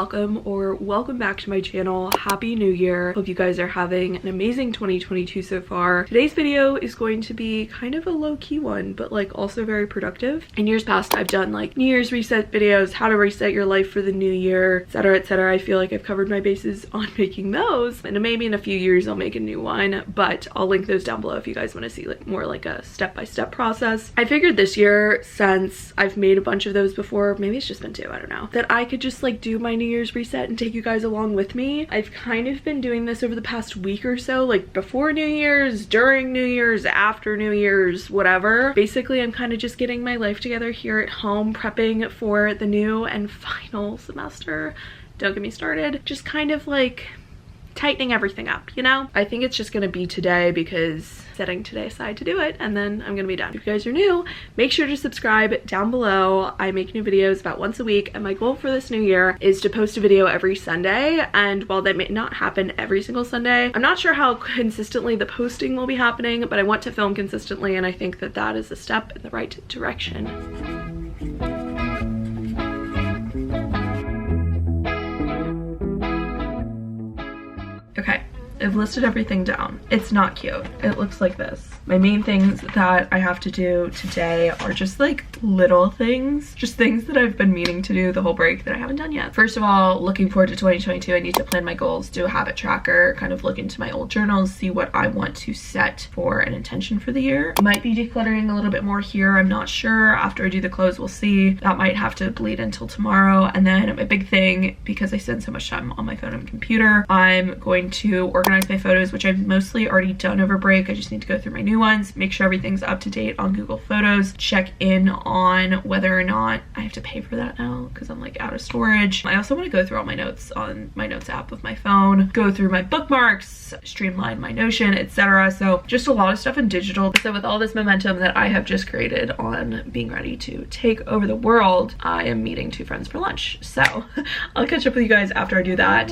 welcome or welcome back to my channel. Happy New Year. Hope you guys are having an amazing 2022 so far. Today's video is going to be kind of a low-key one, but like also very productive. In years past, I've done like New Year's reset videos, how to reset your life for the new year, etc, etc. I feel like I've covered my bases on making those, and maybe in a few years I'll make a new one, but I'll link those down below if you guys want to see like more like a step-by-step process. I figured this year, since I've made a bunch of those before, maybe it's just been two, I don't know, that I could just like do my New Year's reset and take you guys along with me. I've kind of been doing this over the past week or so, like before New Year's, during New Year's, after New Year's, whatever. Basically, I'm kind of just getting my life together here at home, prepping for the new and final semester. Don't get me started. Just kind of like tightening everything up, you know? I think it's just gonna be today because setting today aside to do it, and then I'm gonna be done. If you guys are new, make sure to subscribe down below. I make new videos about once a week, and my goal for this new year is to post a video every Sunday. And while that may not happen every single Sunday, I'm not sure how consistently the posting will be happening, but I want to film consistently, and I think that that is a step in the right direction. Okay, I've listed everything down. It's not cute. It looks like this. My main things that I have to do today are just like little things, just things that I've been meaning to do the whole break that I haven't done yet. First of all, looking forward to 2022, I need to plan my goals, do a habit tracker, kind of look into my old journals, see what I want to set for an intention for the year. Might be decluttering a little bit more here, I'm not sure. After I do the clothes, we'll see. That might have to bleed until tomorrow. And then my big thing, because I spend so much time on my phone and computer, I'm going to organize my photos, which I've mostly already done over break. I just need to go through my new ones, make sure everything's up to date on Google Photos, check in on whether or not I have to pay for that now because I'm like out of storage. I also want to go through all my notes on my notes app of my phone, go through my bookmarks, streamline my Notion, etc. So just a lot of stuff in digital. So with all this momentum that I have just created on being ready to take over the world, I am meeting two friends for lunch. So I'll catch up with you guys after I do that.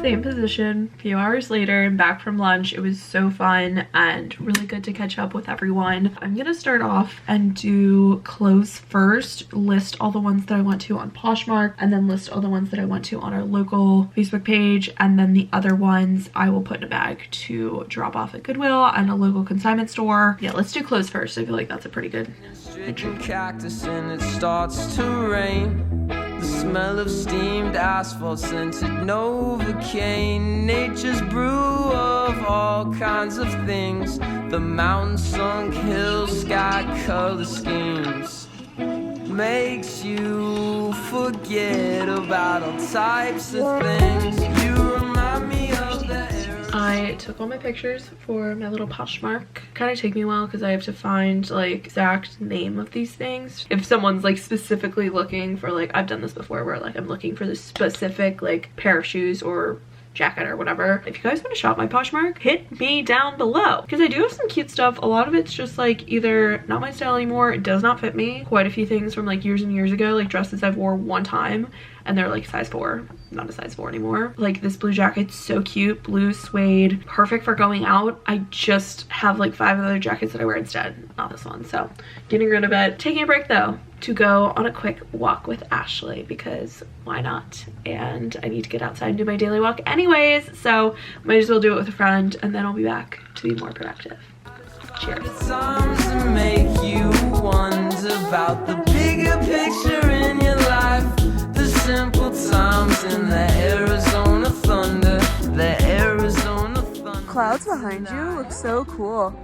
Same position, a few hours later, and back from lunch. It was so fun and really good to catch up with everyone. I'm gonna start off and do clothes first, list all the ones that I want to on Poshmark, and then list all the ones that I want to on our local Facebook page, and then the other ones I will put in a bag to drop off at Goodwill and a local consignment store. Yeah, let's do clothes first. I feel like that's a pretty good intro. Cactus and it starts to rain. The smell of steamed asphalt, scented Novocaine. Nature's brew of all kinds of things. The mountain sunk hills, sky color schemes. Makes you forget about all types of things. You remind me of the air. I took all my pictures for my little Poshmark. Kind of take me a while because I have to find like exact name of these things. If someone's like specifically looking for, like, I've done this before where like I'm looking for the specific like pair of shoes or jacket or whatever. If you guys want to shop my Poshmark, hit me down below because I do have some cute stuff. A lot of it's just like either not my style anymore, it does not fit me. Quite a few things from like years and years ago, like dresses I've wore one time and they're like size 4, not a size 4 anymore. Like this blue jacket's so cute, blue suede, perfect for going out. I just have like 5 other jackets that I wear instead, not this one, so getting rid of it. Taking a break though to go on a quick walk with Ashley because why not? And I need to get outside and do my daily walk anyways, so might as well do it with a friend, and then I'll be back to be more productive. Cheers. Songs that make you wonder about the bigger picture in your life. The simple times in the Arizona thunder. The Arizona thunder. Clouds behind you look so cool.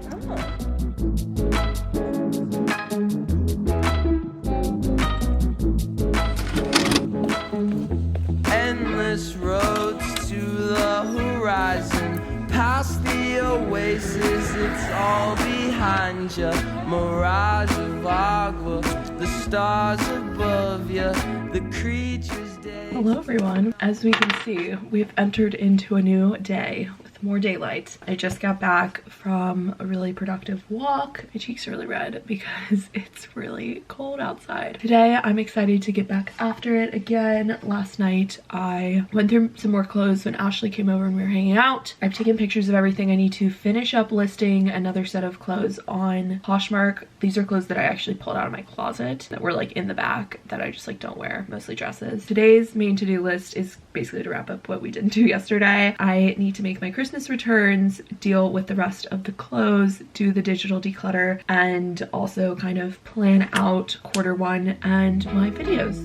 Endless roads to the horizon, past the oasis, it's all behind you. Mirage of agua, the stars above you, the creatures day. Hello everyone. As we can see, we've entered into a new day with more daylight. I just got back from a really productive walk. My cheeks are really red because it's really cold outside. Today I'm excited to get back after it again. Last night I went through some more clothes when Ashley came over and we were hanging out. I've taken pictures of everything. I need to finish up listing another set of clothes on Poshmark. These are clothes that I actually pulled out of my closet that were like in the back that I just like don't wear, mostly dresses. Today's main to-do list is basically to wrap up what we didn't do yesterday. I need to make my Christmas returns, deal with the rest of the clothes, do the digital declutter, and also kind of plan out Q1 and my videos.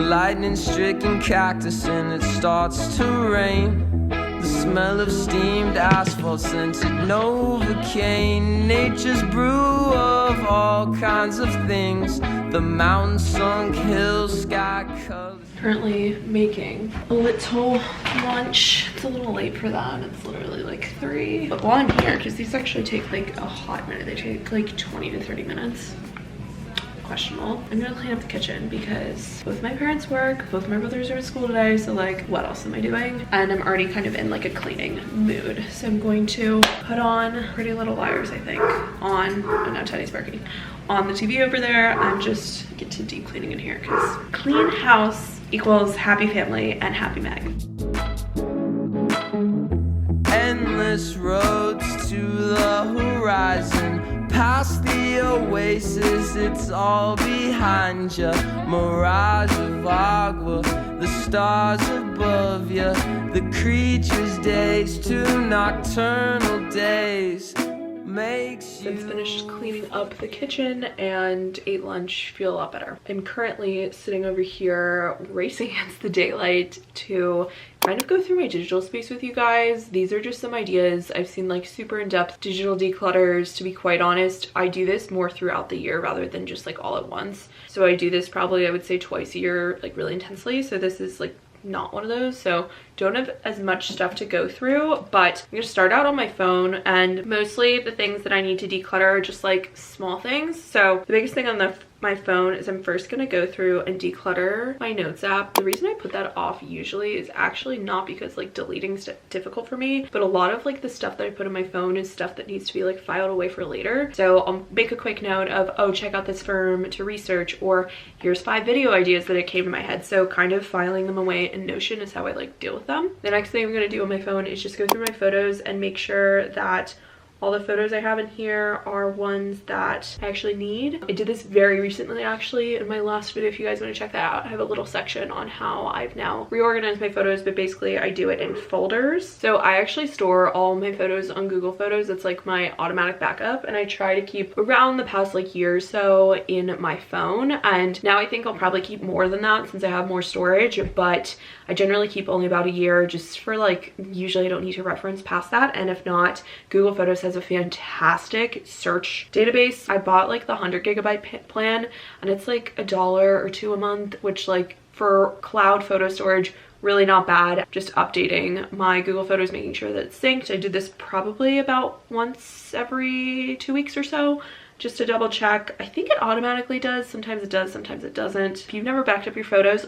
Lightning-stricken cactus and it starts to rain. The smell of steamed asphalt scented Novocaine. Nature's brew of all kinds of things. The mountain sunk hills, sky colors. Currently making a little lunch. It's a little late for that. It's literally like 3. But while I'm here, because these actually take like a hot minute. They take like 20 to 30 minutes. Questionable. I'm gonna clean up the kitchen because both my parents work, both my brothers are at school today, so like what else am I doing? And I'm already kind of in like a cleaning mood. So I'm going to put on Pretty Little Liars, I think, on, oh no, Teddy's barking, on the TV over there and just get to deep cleaning in here because clean house equals happy family and happy Meg. Endless roads to the horizon, past the oasis, it's all behind you. Mirage of agua, the stars above you, the creature's days to nocturnal days. Since finished cleaning up the kitchen and ate lunch, feel a lot better. I'm currently sitting over here racing against the daylight to kind of go through my digital space with you guys. These are just some ideas. I've seen like super in-depth digital declutters. To be quite honest, I do this more throughout the year rather than just like all at once. So I do this probably, I would say, twice a year, like really intensely. So this is like not one of those, so don't have as much stuff to go through, but I'm gonna start out on my phone, and mostly the things that I need to declutter are just like small things. So the biggest thing on my phone is I'm first gonna go through and declutter my notes app. The reason I put that off usually is actually not because like deleting is difficult for me, but a lot of like the stuff that I put on my phone is stuff that needs to be like filed away for later. So I'll make a quick note of, oh, check out this firm to research, or here's 5 video ideas that it came to my head. So kind of filing them away in Notion is how I like deal with them. The next thing I'm gonna do on my phone is just go through my photos and make sure that all the photos I have in here are ones that I actually need. I did this very recently actually in my last video. If you guys want to check that out, I have a little section on how I've now reorganized my photos, but basically I do it in folders. So I actually store all my photos on Google Photos. It's like my automatic backup, and I try to keep around the past like year or so in my phone. And now I think I'll probably keep more than that since I have more storage, but I generally keep only about a year just for like, usually I don't need to reference past that. And if not, Google Photos has a fantastic search database. I bought like the 100 gigabyte plan, and it's like $1 or $2 a month, which like for cloud photo storage, really not bad. Just updating my Google Photos, making sure that it's synced. I did this probably about once every 2 weeks or so, just to double check. I think it automatically does. Sometimes it does, sometimes it doesn't. If you've never backed up your photos,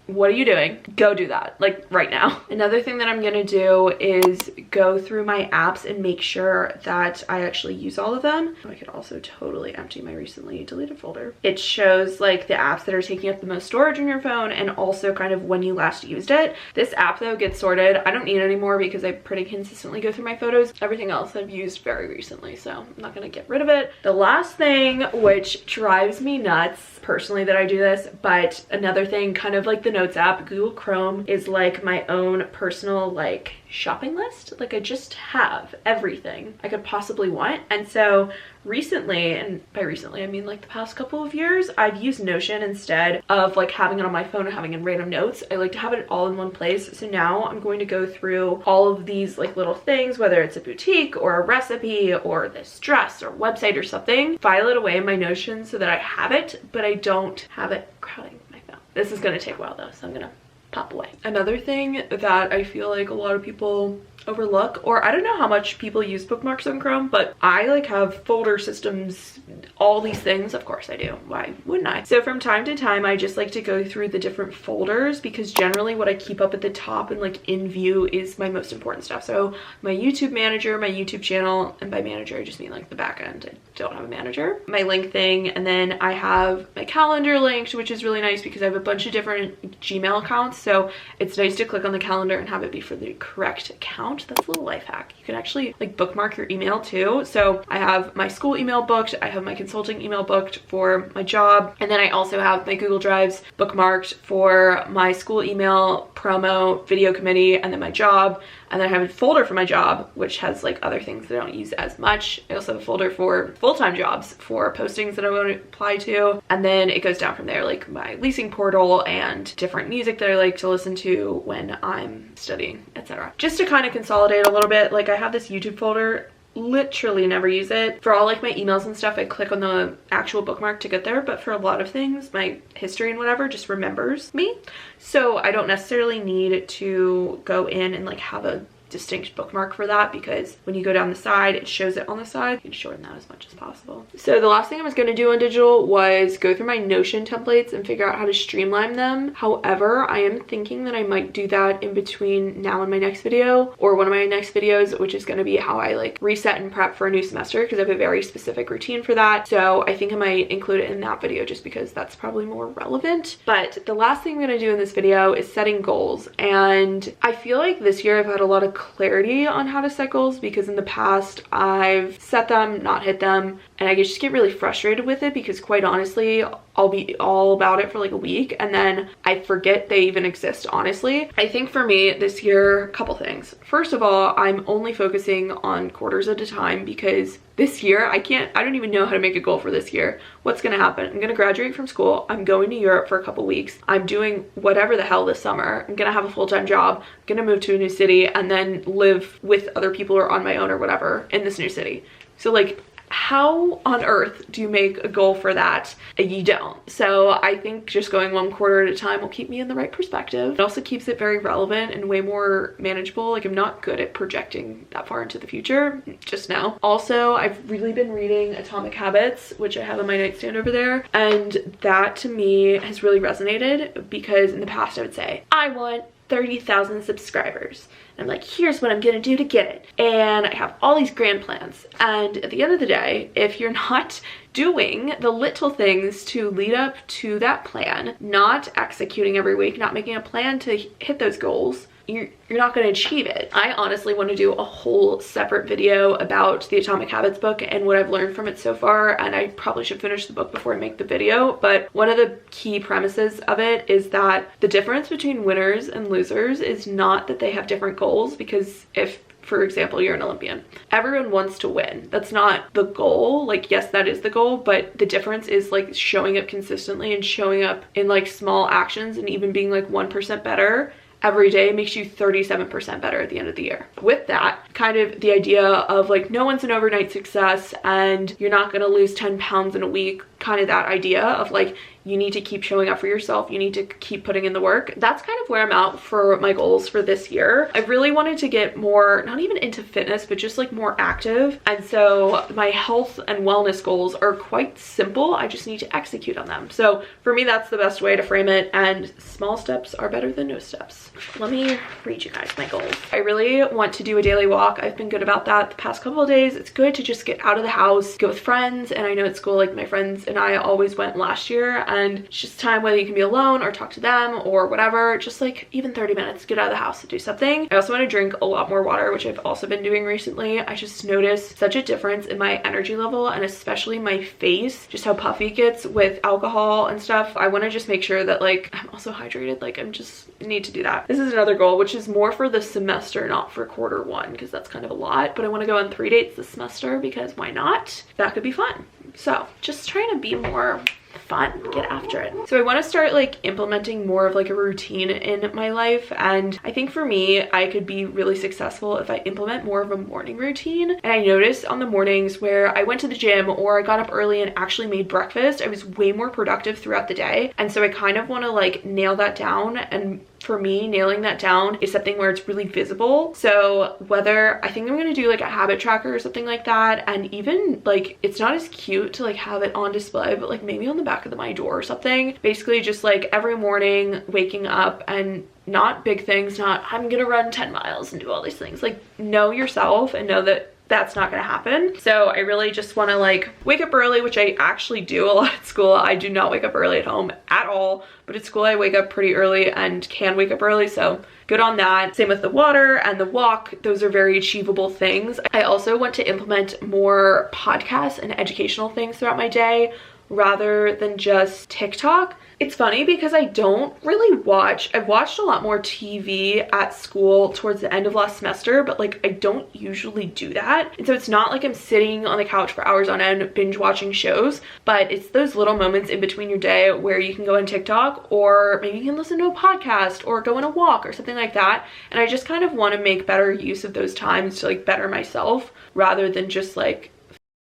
what are you doing? Go do that, like right now. Another thing that I'm gonna do is go through my apps and make sure that I actually use all of them. I could also totally empty my recently deleted folder. It shows like the apps that are taking up the most storage on your phone and also kind of when you last used it. This app though gets sorted. I don't need it anymore because I pretty consistently go through my photos. Everything else I've used very recently, so I'm not gonna get rid of it. The last thing, which drives me nuts personally that I do this, but another thing, kind of like the Notes app, Google Chrome is like my own personal like shopping list. Like I just have everything I could possibly want. And so recently, and by recently I mean like the past couple of years, I've used Notion instead of like having it on my phone or having in random notes. I like to have it all in one place. So now I'm going to go through all of these like little things, whether it's a boutique or a recipe or this dress or website or something, file it away in my Notion so that I have it, but I don't have it crowding my phone. This is going to take a while though, so I'm gonna pop away. Another thing that I feel like a lot of people overlook, or I don't know how much people use bookmarks on Chrome, but I like have folder systems, all these things. Of course I do, why wouldn't I? So from time to time I just like to go through the different folders, because generally what I keep up at the top and like in view is my most important stuff. So my YouTube manager, my YouTube channel, and by manager I just mean like the back end. I don't have a manager. My link thing, and then I have my calendar linked, which is really nice because I have a bunch of different Gmail accounts, so it's nice to click on the calendar and have it be for the correct account. That's a little life hack. You can actually like bookmark your email too. So I have my school email booked, I have my consulting email booked for my job, and then I also have my Google Drives bookmarked for my school email, promo, video committee, and then my job. And then I have a folder for my job, which has like other things that I don't use as much. I also have a folder for full-time jobs, for postings that I want to apply to. And then it goes down from there, like my leasing portal and different music that I like to listen to when I'm studying, etc. Just to kind of consolidate a little bit, like I have this YouTube folder, literally never use it. For all like my emails and stuff, I click on the actual bookmark to get there, but for a lot of things, my history and whatever just remembers me. So I don't necessarily need to go in and like have a distinct bookmark for that, because when you go down the side, it shows it on the side. You can shorten that as much as possible. So the last thing I was going to do on digital was go through my Notion templates and figure out how to streamline them. However, I am thinking that I might do that in between now and my next video, or one of my next videos, which is going to be how I like reset and prep for a new semester, because I have a very specific routine for that. So I think I might include it in that video just because that's probably more relevant. But the last thing I'm going to do in this video is setting goals. And I feel like this year I've had a lot of clarity on how to set goals, because in the past I've set them, not hit them, and I just get really frustrated with it, because quite honestly I'll be all about it for like a week and then I forget they even exist, honestly. I think for me this year, a couple things. First of all, I'm only focusing on quarters at a time, because this year I don't even know how to make a goal for this year. What's gonna happen? I'm gonna graduate from school, I'm going to Europe for a couple weeks, I'm doing whatever the hell this summer, I'm gonna have a full-time job, I'm gonna move to a new city, and then live with other people or on my own or whatever in this new city. So like, how on earth do you make a goal for that? You don't. So I think just going one quarter at a time will keep me in the right perspective. It also keeps it very relevant and way more manageable. Like I'm not good at projecting that far into the future, just now. Also, I've really been reading Atomic Habits, which I have on my nightstand over there. And that to me has really resonated, because in the past I would say, I want 30,000 subscribers. I'm like, here's what I'm gonna do to get it. And I have all these grand plans. And at the end of the day, if you're not doing the little things to lead up to that plan, not executing every week, not making a plan to hit those goals, you're not going to achieve it. I honestly want to do a whole separate video about the Atomic Habits book and what I've learned from it so far, and I probably should finish the book before I make the video. But one of the key premises of it is that the difference between winners and losers is not that they have different goals, because if, for example, you're an Olympian, everyone wants to win. That's not the goal. Like, yes, that is the goal, but the difference is like showing up consistently and showing up in like small actions, and even being like 1% better every day makes you 37% better at the end of the year. With that, kind of the idea of like, no one's an overnight success and you're not gonna lose 10 pounds in a week, kind of that idea of like, you need to keep showing up for yourself, you need to keep putting in the work. That's kind of where I'm at for my goals for this year. I really wanted to get more, not even into fitness, but just like more active. And so my health and wellness goals are quite simple. I just need to execute on them. So for me, that's the best way to frame it. And small steps are better than no steps. Let me read you guys my goals. I really want to do a daily walk. I've been good about that the past couple of days. It's good to just get out of the house, go with friends. And I know at school, like my friends and I always went last year, and it's just time, whether you can be alone or talk to them or whatever, just like even 30 minutes, get out of the house and do something. I also want to drink a lot more water, which I've also been doing recently. I just noticed such a difference in my energy level, and especially my face, just how puffy it gets with alcohol and stuff. I want to just make sure that like I'm also hydrated. Like I'm just need to do that. This is another goal, which is more for the semester, not for quarter one, because that's kind of a lot. But I want to go on 3 dates this semester, because why not? That could be fun. So just trying to be more fun, get after it. So I want to start like implementing more of like a routine in my life, and I think for me I could be really successful if I implement more of a morning routine. And I noticed on the mornings where I went to the gym or I got up early and actually made breakfast, I was way more productive throughout the day. And so I kind of want to like nail that down, and for me, nailing that down is something where it's really visible. So whether, I think I'm gonna do like a habit tracker or something like that, and even like, it's not as cute to like have it on display, but like maybe on the back of my door or something. Basically just like every morning waking up, and not big things, not I'm gonna run 10 miles and do all these things. Like, know yourself and know that that's not gonna happen. So I really just want to like wake up early, which I actually do a lot at school. I do not wake up early at home at all, but at school I wake up pretty early and can wake up early, so good on that. Same with the water and the walk. Those are very achievable things. I also want to implement more podcasts and educational things throughout my day rather than just TikTok. It's funny because I don't really watch, I've watched a lot more TV at school towards the end of last semester, but like I don't usually do that. And so it's not like I'm sitting on the couch for hours on end binge watching shows, but it's those little moments in between your day where you can go on TikTok, or maybe you can listen to a podcast or go on a walk or something like that. And I just kind of want to make better use of those times to like better myself rather than just like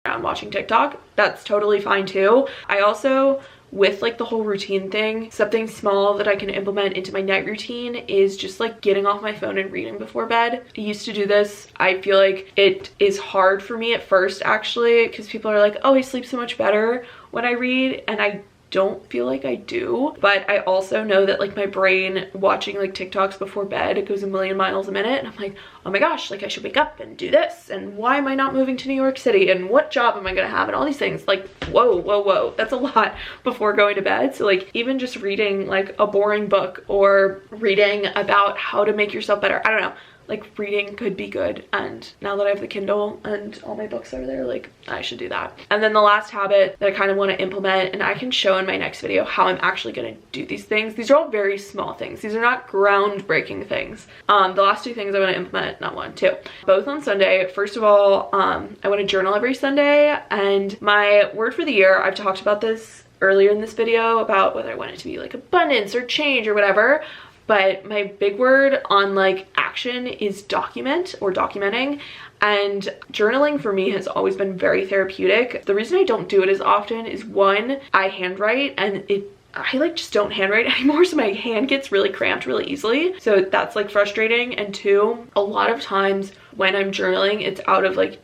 around watching TikTok. That's totally fine too. I also, with like the whole routine thing, something small that I can implement into my night routine is just like getting off my phone and reading before bed. I used to do this. I feel like it is hard for me at first actually, because people are like, oh, I sleep so much better when I read, and I don't feel like I do. But I also know that like my brain watching like TikToks before bed, it goes a million miles a minute, and I'm like, oh my gosh, like I should wake up and do this, and why am I not moving to New York City, and what job am I gonna have, and all these things. Like, whoa, that's a lot before going to bed. So like even just reading like a boring book or reading about how to make yourself better, I don't know, like reading could be good. And now that I have the Kindle and all my books are there, like I should do that. And then the last habit that I kind of want to implement, and I can show in my next video how I'm actually going to do these things. These are all very small things. These are not groundbreaking things. The last two things I want to implement, not one, two, both on Sunday. First of all, I want to journal every Sunday, and my word for the year, I've talked about this earlier in this video about whether I want it to be like abundance or change or whatever. But my big word on like action is document or documenting. And journaling for me has always been very therapeutic. The reason I don't do it as often is, one, I handwrite, and I like just don't handwrite anymore, so my hand gets really cramped really easily. So that's like frustrating. And two, a lot of times when I'm journaling, it's out of like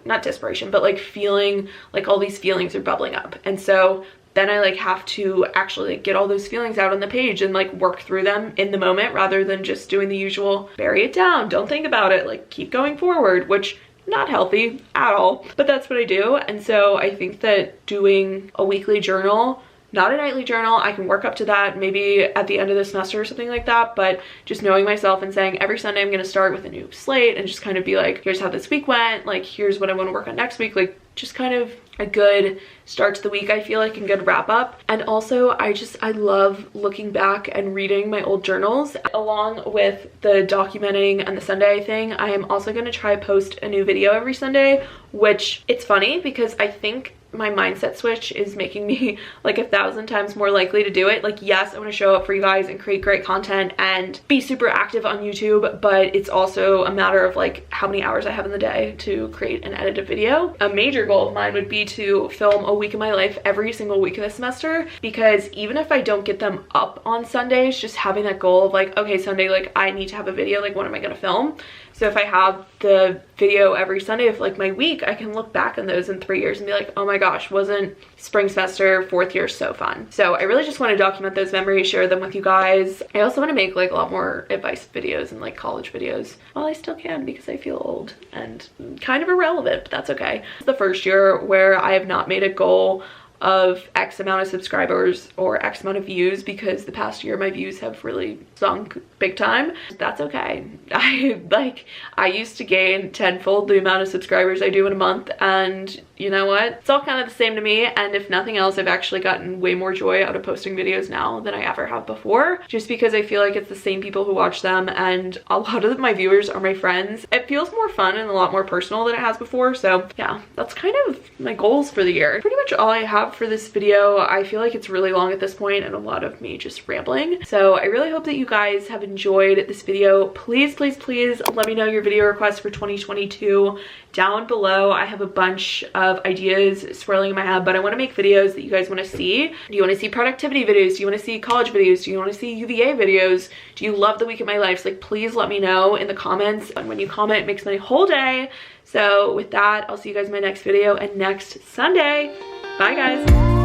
not desperation, but like feeling like all these feelings are bubbling up. And so then I like have to actually like get all those feelings out on the page and like work through them in the moment, rather than just doing the usual bury it down, don't think about it, like keep going forward, which not healthy at all, but that's what I do. And so I think that doing a weekly journal, not a nightly journal, I can work up to that maybe at the end of the semester or something like that, but just knowing myself and saying every Sunday I'm going to start with a new slate and just kind of be like, here's how this week went, like here's what I want to work on next week, like just kind of a good start to the week, I feel like, and good wrap up. And also I love looking back and reading my old journals. Along with the documenting and the Sunday thing, I am also going to try post a new video every Sunday, which it's funny because I think my mindset switch is making me like 1,000 times more likely to do it. Like, yes, I want to show up for you guys and create great content and be super active on YouTube, but it's also a matter of like how many hours I have in the day to create and edit a video. A major goal of mine would be to film a week of my life every single week of the semester, because even if I don't get them up on Sundays, just having that goal of like, okay, Sunday, like I need to have a video, like what am I gonna film? So if I have the video every Sunday of like my week, I can look back on those in 3 years and be like, oh my gosh, wasn't spring semester, fourth year so fun? So I really just want to document those memories, share them with you guys. I also want to make like a lot more advice videos and like college videos. Well, I still can because I feel old and kind of irrelevant, but that's okay. It's the first year where I have not made a goal of X amount of subscribers or X amount of views, because the past year my views have really sunk big time. That's okay. I used to gain tenfold the amount of subscribers I do in a month, and you know what? It's all kind of the same to me, and if nothing else, I've actually gotten way more joy out of posting videos now than I ever have before, just because I feel like it's the same people who watch them, and a lot of my viewers are my friends. It feels more fun and a lot more personal than it has before, so yeah, that's kind of my goals for the year. Pretty much all I have for this video. I feel like it's really long at this point and a lot of me just rambling, so I really hope that you guys have enjoyed this video. Please, please, please let me know your video requests for 2022 down below. I have a bunch of ideas swirling in my head, but I want to make videos that you guys want to see. Do you want to see productivity videos? Do you want to see college videos? Do you want to see UVA videos? Do you love the week of my life? Like, please let me know in the comments, and when you comment, it makes my whole day. So with that, I'll see you guys in my next video and next Sunday. Bye guys.